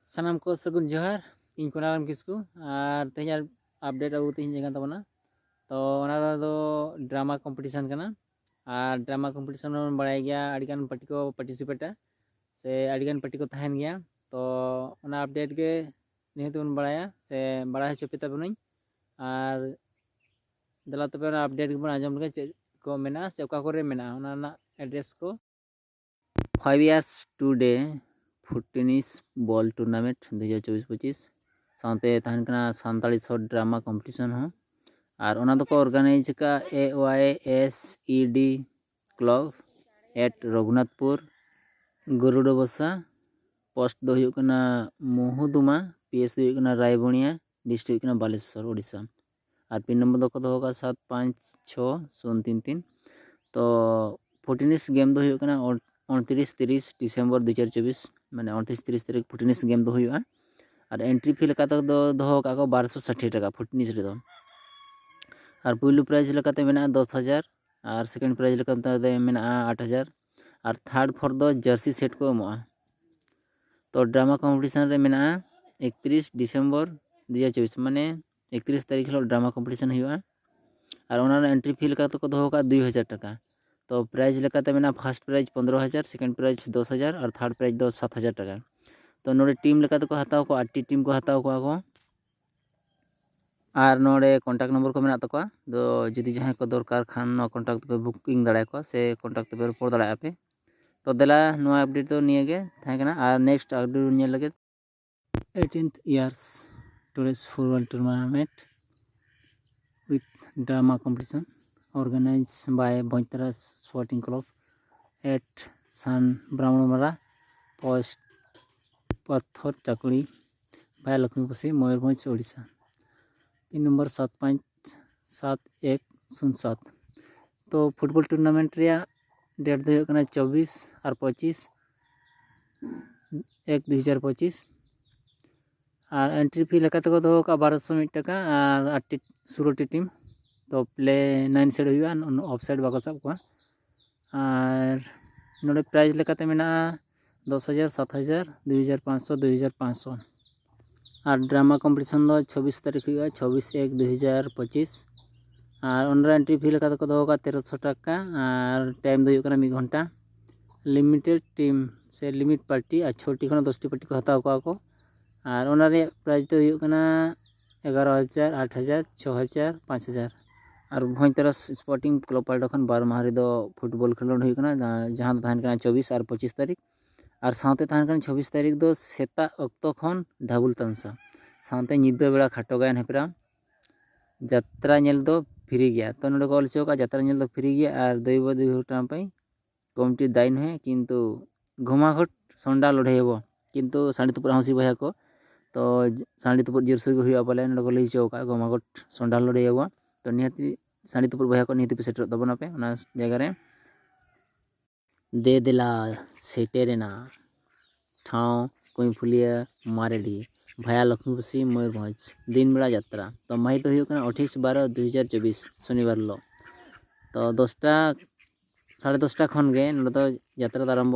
सानाम को सगुन जोहार इन कोनाराम किसकु और तेज अपडेट अगु तीन जगह तबना तो ड्रामा कॉम्पिटिशन करना और ड्रामा कॉम्पिटिशन में बड़ाई गया अड़ीगान पार्टी को पार्टिसिपेटा से अड़ीगान पार्टी को तहन गया तो उना अपडेट के निहत बन बड़ाया से बड़ा चोपिता बनुई और दला तबे अपडेट के बन आजम लगे चेक को मेना से ओका करे मेना उना एड्रेस को 5 years today फुटटेनिस बॉल टूर्नामेंट 2024-25 साथे तहन कना सानताली शॉर्ट ड्रामा कॉम्पिटिशन हो और ओना दको ऑर्गेनाइज का AYSED क्लब एट रघुनाथपुर गरुड़ बसा पोस्ट दो हुई कना मुहुदुमा PS दो हुई कना रायबनिया डिस्ट्रिक्ट कना बालेश्वर ओडिशा और पिन नंबर दको दो होगा 756033 तो फुटटेनिस गेम दो हुई कना 29-30 डिसेम्बर 2024 माने 29-30 तारीख फुटटेनिस गेम दो हुआ और एंट्री फी लेका तक दो का 1260 टाका फुटटेनिस रे दो और पहलू प्राइज लेकाते मेना 10,000 और सेकंड प्राइज लेकाते मेना 8,000 और थर्ड फोर्थ दो जर्सी सेट को एमोआ तो ड्रामा कॉम्पिटिशन रे मेना 31 डिसेम्बर 2024 माने 31 तारीख हिलो ड्रामा कॉम्पिटिशन हुआ और ओना एंट्री फी लेका तक दो का 2,000 टाका तो प्राइज लेकाते मेना फर्स्ट प्राइज 15,000 सेकंड प्राइज 10,000 और थर्ड प्राइज दो 7,000 टाका तो नोड़े टीम लेकाते को हताव को 8 टीम को हताव को और नोड़े कॉन्टैक्ट नंबर को मेना तको तो जदि जहां को दरकार खान नो कॉन्टैक्ट पे बुकिंग दाड़ा को से कॉन्टैक्ट पे रपड़ दाड़ा पे तो देला नो अपडेट तो निये गे थाय कना और नेक्स्ट अपडेट निये लगे 18th years today's football tournament with drama competition organized by Bhoitara Sporting Club at San Brahmanamara Post Pathor Chakuri by Lakshmipasi Mayurbhanj Odisha pin number 757107 तो फुटबॉल टूर्नामेंट रे date दो होना 24 और 25 1/2025 और एंट्री फी लेका तक दो का 1201 टाका और 16 टीम तो प्ले 9 सेट हुआ ऑफसाइड बाको सब को और नोड़े प्राइज लेकाते मेना 10,000 7,000 2,500 2,500 और ड्रामा कॉम्पिटिशन दो 26 तारीख हुआ 24/1/2025 और ओनरा एंट्री फी लेका तक दो का 1300 टाका और टाइम दो हुआ 1 घंटा लिमिटेड टीम से लिमिट पार्टी और छोटी खन 10 पार्टी को हताव को और ओनारे प्राइज तो हुआ 11,000 8,000 6,000 5,000 और भोइतरा स्पोर्टिंग क्लब पाल्टा खन 12 माह दो फुटबॉल खेलोड हुआ जहाँ दो तहन 24 और 25 तारीख और साथे तहन 26 तारीख दो सेता अक्तो खन ढाबुल तमसा साथे निदा बेड़ा खाटो गायन हेपरा यात्रा नेल दो फ्री गया तो नोडे को ऑल चौका यात्रा नेल दो फ्री गया और दैव 2 घंटा पे कमिटी दायन है किंतु घुमाघट संडा लड़े हेबो किंतु साड़ी तुपुर हंसी भया को तो साड़ी तुपुर जर्सी को हुआ पाले नोडे को लई चौका घुमाघट संडा लड़े हेबो तो निहती साड़ी तुपुर भया को निहती पे सेटर तबना पे उना जगह रे दे देला सेटेरेना ठाव कोई फुलिया मारेडी भया लक्ष्मीपसी मयूरभंज दिन बेड़ा यात्रा तो माही तो हुआ 28/12/2024 शनिवार लो तो 10टा 10:30 खन गे नोडे तो यात्रा आरंभ